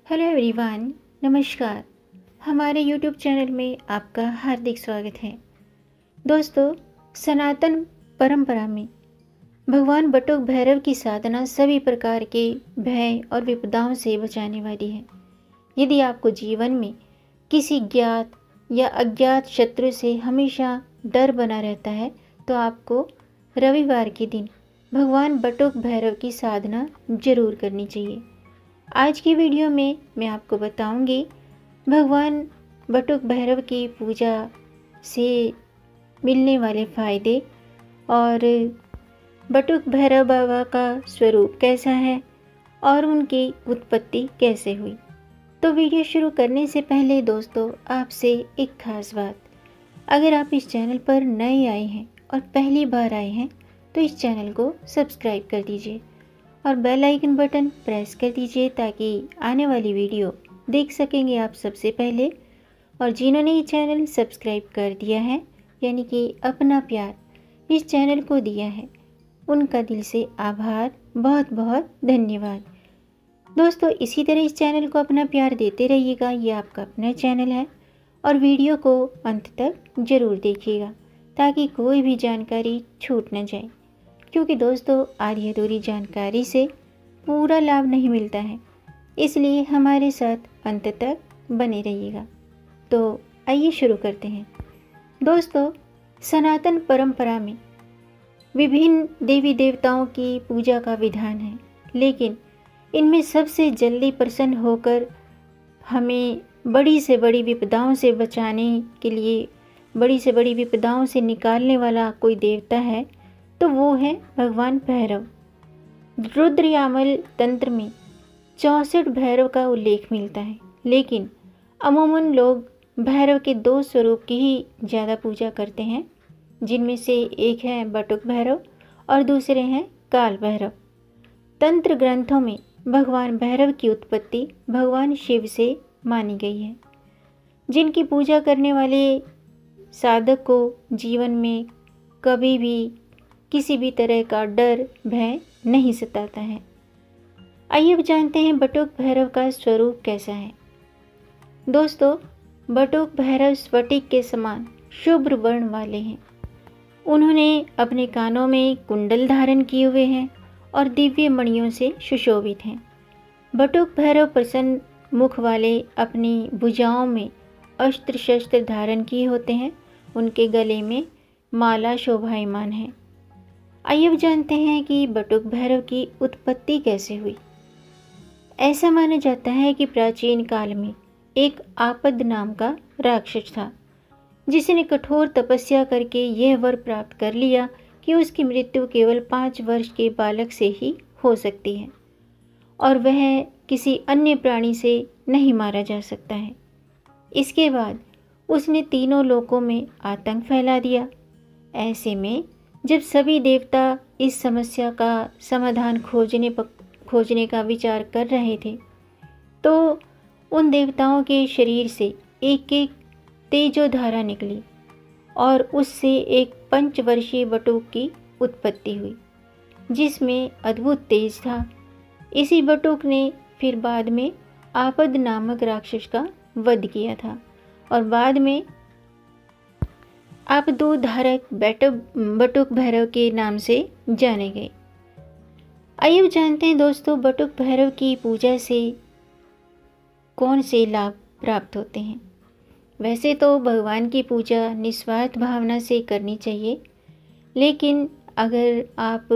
Hello everyone, नमस्कार। हमारे YouTube channel में आपका हार्दिक स्वागत है। दोस्तों, सनातन परंपरा में भगवान बटुक भैरव की साधना सभी प्रकार के भय और विपदाओं से बचाने वाली है। यदि आपको जीवन में किसी ज्ञात या अज्ञात शत्रु से हमेशा डर बना रहता है, तो आपको रविवार के दिन भगवान बटुक भैरव की साधना जरूर करनी चाहिए। आज की वीडियो में मैं आपको बताऊंगी भगवान बटुक भैरव की पूजा से मिलने वाले फ़ायदे और बटुक भैरव बाबा का स्वरूप कैसा है और उनकी उत्पत्ति कैसे हुई। तो वीडियो शुरू करने से पहले दोस्तों, आपसे एक खास बात, अगर आप इस चैनल पर नए आए हैं और पहली बार आए हैं तो इस चैनल को सब्सक्राइब कर दीजिए और बेल आइकन बटन प्रेस कर दीजिए ताकि आने वाली वीडियो देख सकेंगे आप सबसे पहले। और जिन्होंने ये चैनल सब्सक्राइब कर दिया है, यानी कि अपना प्यार इस चैनल को दिया है, उनका दिल से आभार, बहुत बहुत धन्यवाद। दोस्तों, इसी तरह इस चैनल को अपना प्यार देते रहिएगा, ये आपका अपना चैनल है। और वीडियो को अंत तक ज़रूर देखिएगा ताकि कोई भी जानकारी छूट न जाए, क्योंकि दोस्तों आधी अधूरी जानकारी से पूरा लाभ नहीं मिलता है, इसलिए हमारे साथ अंत तक बने रहिएगा। तो आइए शुरू करते हैं। दोस्तों, सनातन परंपरा में विभिन्न देवी देवताओं की पूजा का विधान है, लेकिन इनमें सबसे जल्दी प्रसन्न होकर हमें बड़ी से बड़ी विपदाओं से बचाने के लिए, बड़ी से बड़ी विपदाओं से निकालने वाला कोई देवता है तो वो है भगवान भैरव। रुद्र यामल तंत्र में 64 भैरव का उल्लेख मिलता है, लेकिन अमूमन लोग भैरव के 2 स्वरूप की ही ज़्यादा पूजा करते हैं, जिनमें से एक है बटुक भैरव और दूसरे हैं काल भैरव। तंत्र ग्रंथों में भगवान भैरव की उत्पत्ति भगवान शिव से मानी गई है, जिनकी पूजा करने वाले साधक को जीवन में कभी भी किसी भी तरह का डर भय नहीं सताता है। आइए अब जानते हैं बटुक भैरव का स्वरूप कैसा है। दोस्तों, बटुक भैरव स्फटिक के समान शुभ्र वर्ण वाले हैं। उन्होंने अपने कानों में कुंडल धारण किए हुए हैं और दिव्य मणियों से सुशोभित हैं। बटुक भैरव प्रसन्न मुख वाले, अपनी भुजाओं में अस्त्र शस्त्र धारण किए होते हैं। उनके गले में माला शोभायमान है। आइए अब जानते हैं कि बटुक भैरव की उत्पत्ति कैसे हुई। ऐसा माना जाता है कि प्राचीन काल में एक आपद नाम का राक्षस था, जिसने कठोर तपस्या करके यह वर प्राप्त कर लिया कि उसकी मृत्यु केवल 5 वर्ष के बालक से ही हो सकती है और वह किसी अन्य प्राणी से नहीं मारा जा सकता है। इसके बाद उसने तीनों लोकों में आतंक फैला दिया। ऐसे में जब सभी देवता इस समस्या का समाधान खोजने का विचार कर रहे थे, तो उन देवताओं के शरीर से एक एक तेजोधारा निकली और उससे एक 5 वर्षीय बटुक की उत्पत्ति हुई, जिसमें अद्भुत तेज था। इसी बटुक ने फिर बाद में आपद नामक राक्षस का वध किया था और बाद में आप 2 धारक बटुक भैरव के नाम से जाने गए। आइए अब जानते हैं दोस्तों, बटुक भैरव की पूजा से कौन से लाभ प्राप्त होते हैं। वैसे तो भगवान की पूजा निस्वार्थ भावना से करनी चाहिए, लेकिन अगर आप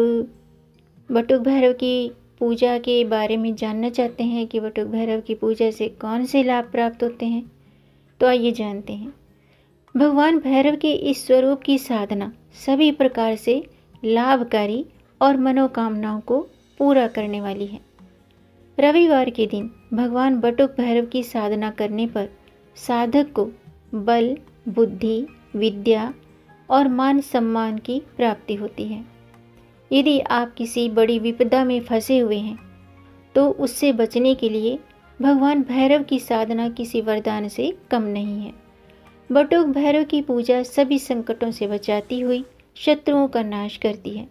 बटुक भैरव की पूजा के बारे में जानना चाहते हैं कि बटुक भैरव की पूजा से कौन से लाभ प्राप्त होते हैं, तो आइए जानते हैं। भगवान भैरव के इस स्वरूप की साधना सभी प्रकार से लाभकारी और मनोकामनाओं को पूरा करने वाली है। रविवार के दिन भगवान बटुक भैरव की साधना करने पर साधक को बल, बुद्धि, विद्या और मान सम्मान की प्राप्ति होती है। यदि आप किसी बड़ी विपदा में फंसे हुए हैं तो उससे बचने के लिए भगवान भैरव की साधना किसी वरदान से कम नहीं है। बटुक भैरव की पूजा सभी संकटों से बचाती हुई शत्रुओं का नाश करती है।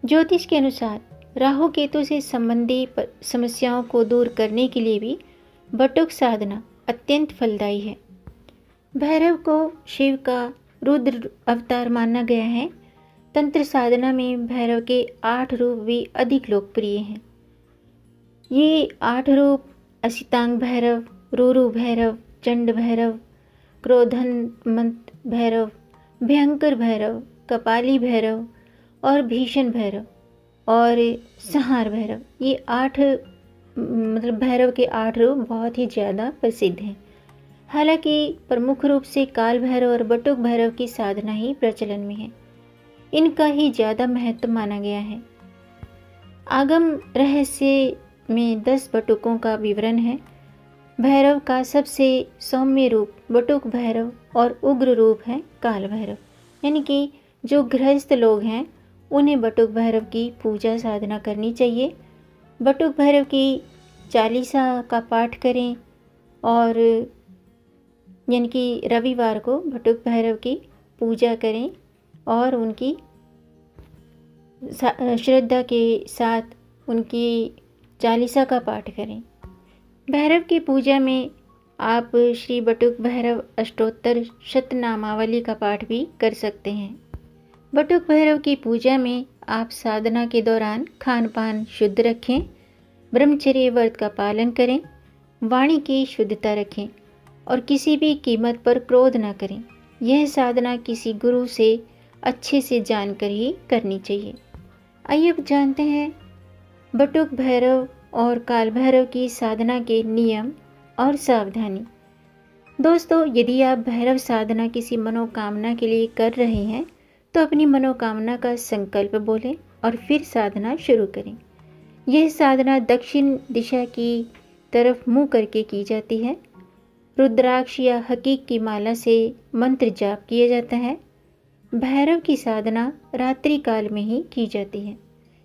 ज्योतिष के अनुसार राहु केतु से संबंधी समस्याओं को दूर करने के लिए भी बटुक साधना अत्यंत फलदायी है। भैरव को शिव का रुद्र अवतार माना गया है। तंत्र साधना में भैरव के 8 रूप भी अधिक लोकप्रिय हैं। ये 8 रूप असितांग भैरव, रूरू भैरव, चंड भैरव, क्रोधनमंत भैरव, भयंकर भैरव, कपाली भैरव और भीषण भैरव और संहार भैरव, ये 8 भैरव के 8 रूप बहुत ही ज़्यादा प्रसिद्ध हैं। हालांकि प्रमुख रूप से काल भैरव और बटुक भैरव की साधना ही प्रचलन में है। इनका ही ज़्यादा महत्व माना गया है। आगम रहस्य में 10 बटुकों का विवरण है। भैरव का सबसे सौम्य रूप बटुक भैरव और उग्र रूप है काल भैरव। यानी कि जो गृहस्थ लोग हैं उन्हें बटुक भैरव की पूजा साधना करनी चाहिए। बटुक भैरव की चालीसा का पाठ करें और यानी कि रविवार को बटुक भैरव की पूजा करें और उनकी श्रद्धा के साथ उनकी चालीसा का पाठ करें। भैरव की पूजा में आप श्री बटुक भैरव अष्टोत्तर शतनामावली का पाठ भी कर सकते हैं। बटुक भैरव की पूजा में आप साधना के दौरान खान पान शुद्ध रखें, ब्रह्मचर्य व्रत का पालन करें, वाणी की शुद्धता रखें और किसी भी कीमत पर क्रोध न करें। यह साधना किसी गुरु से अच्छे से जानकर ही करनी चाहिए। आइए अब जानते हैं बटुक भैरव और काल भैरव की साधना के नियम और सावधानी। दोस्तों, यदि आप भैरव साधना किसी मनोकामना के लिए कर रहे हैं तो अपनी मनोकामना का संकल्प बोलें और फिर साधना शुरू करें। यह साधना दक्षिण दिशा की तरफ मुंह करके की जाती है। रुद्राक्ष या हकीक की माला से मंत्र जाप किया जाता है। भैरव की साधना रात्रि काल में ही की जाती है।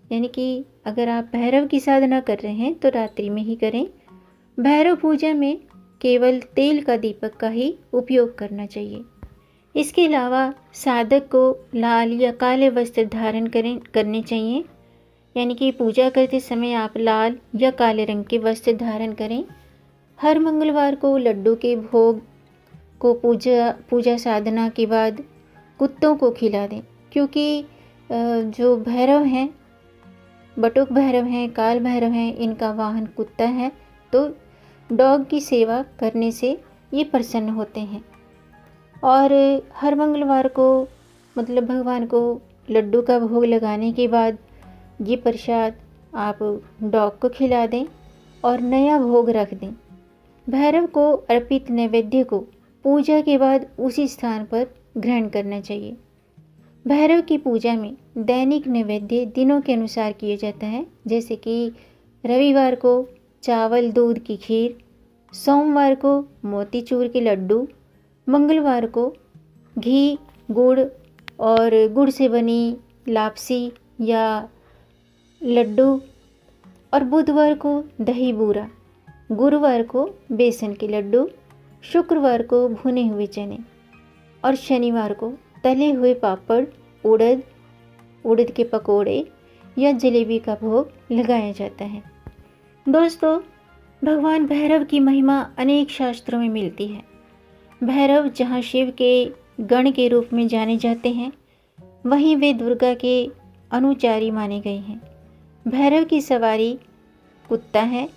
यानी कि अगर आप भैरव की साधना कर रहे हैं तो रात्रि में ही करें। भैरव पूजा में केवल तेल का दीपक का ही उपयोग करना चाहिए। इसके अलावा साधक को लाल या काले वस्त्र धारण करने चाहिए। यानी कि पूजा करते समय आप लाल या काले रंग के वस्त्र धारण करें। हर मंगलवार को लड्डू के भोग को पूजा साधना के बाद कुत्तों को खिला दें, क्योंकि जो भैरव हैं, बटुक भैरव हैं, काल भैरव हैं, इनका वाहन कुत्ता है। तो डॉग की सेवा करने से ये प्रसन्न होते हैं। और हर मंगलवार को भगवान को लड्डू का भोग लगाने के बाद ये प्रसाद आप डॉग को खिला दें और नया भोग रख दें। भैरव को अर्पित नैवेद्य को पूजा के बाद उसी स्थान पर ग्रहण करना चाहिए। भैरव की पूजा में दैनिक नैवेद्य दिनों के अनुसार किया जाता है। जैसे कि रविवार को चावल दूध की खीर, सोमवार को मोतीचूर के लड्डू, मंगलवार को घी गुड़ और गुड़ से बनी लापसी या लड्डू और बुधवार को दही बूरा, गुरुवार को बेसन के लड्डू, शुक्रवार को भुने हुए चने और शनिवार को तले हुए पापड़, उड़द के पकोड़े या जलेबी का भोग लगाया जाता है। दोस्तों, भगवान भैरव की महिमा अनेक शास्त्रों में मिलती है। भैरव जहाँ शिव के गण के रूप में जाने जाते हैं, वहीं वे दुर्गा के अनुचारी माने गए हैं। भैरव की सवारी कुत्ता है।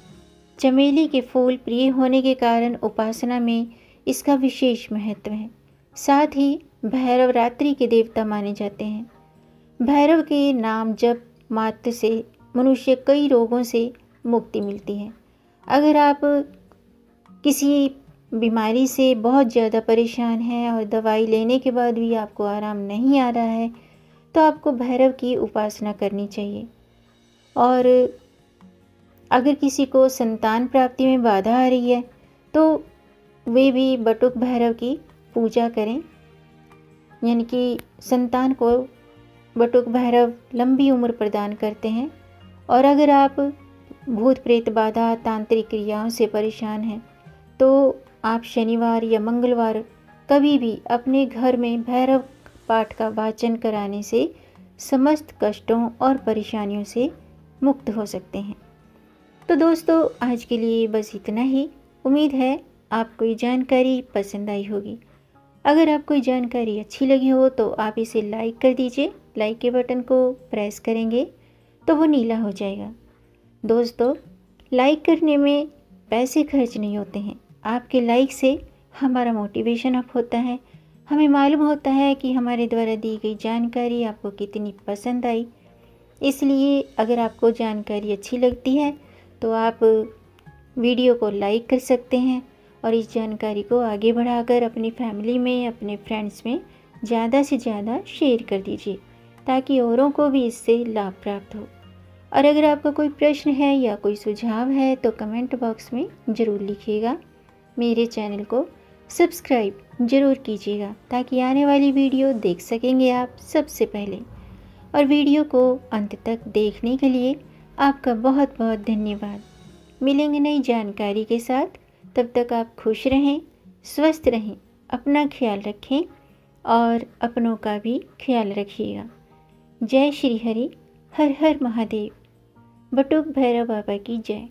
चमेली के फूल प्रिय होने के कारण उपासना में इसका विशेष महत्व है। साथ ही भैरव रात्रि के देवता माने जाते हैं। भैरव के नाम जप मात्र से मनुष्य कई रोगों से मुक्ति मिलती है। अगर आप किसी बीमारी से बहुत ज़्यादा परेशान हैं और दवाई लेने के बाद भी आपको आराम नहीं आ रहा है, तो आपको भैरव की उपासना करनी चाहिए। और अगर किसी को संतान प्राप्ति में बाधा आ रही है तो वे भी बटुक भैरव की पूजा करें। यानी कि संतान को बटुक भैरव लंबी उम्र प्रदान करते हैं। और अगर आप भूत प्रेत बाधा तांत्रिक क्रियाओं से परेशान हैं तो आप शनिवार या मंगलवार कभी भी अपने घर में भैरव पाठ का वाचन कराने से समस्त कष्टों और परेशानियों से मुक्त हो सकते हैं। तो दोस्तों, आज के लिए बस इतना ही। उम्मीद है आपको ये जानकारी पसंद आई होगी। अगर आपको ये जानकारी अच्छी लगी हो तो आप इसे लाइक कर दीजिए। लाइक के बटन को प्रेस करेंगे तो वो नीला हो जाएगा। दोस्तों, लाइक करने में पैसे खर्च नहीं होते हैं। आपके लाइक से हमारा मोटिवेशन अप होता है, हमें मालूम होता है कि हमारे द्वारा दी गई जानकारी आपको कितनी पसंद आई। इसलिए अगर आपको जानकारी अच्छी लगती है तो आप वीडियो को लाइक कर सकते हैं और इस जानकारी को आगे बढ़ाकर अपनी फैमिली में, अपने फ्रेंड्स में ज़्यादा से ज़्यादा शेयर कर दीजिए ताकि औरों को भी इससे लाभ प्राप्त हो। और अगर आपका कोई प्रश्न है या कोई सुझाव है तो कमेंट बॉक्स में ज़रूर लिखिएगा। मेरे चैनल को सब्सक्राइब ज़रूर कीजिएगा ताकि आने वाली वीडियो देख सकेंगे आप सबसे पहले। और वीडियो को अंत तक देखने के लिए आपका बहुत बहुत धन्यवाद। मिलेंगे नई जानकारी के साथ, तब तक आप खुश रहें, स्वस्थ रहें, अपना ख्याल रखें और अपनों का भी ख्याल रखिएगा। जय श्री हरि, हर हर महादेव। बटुक भैरव बाबा की जय।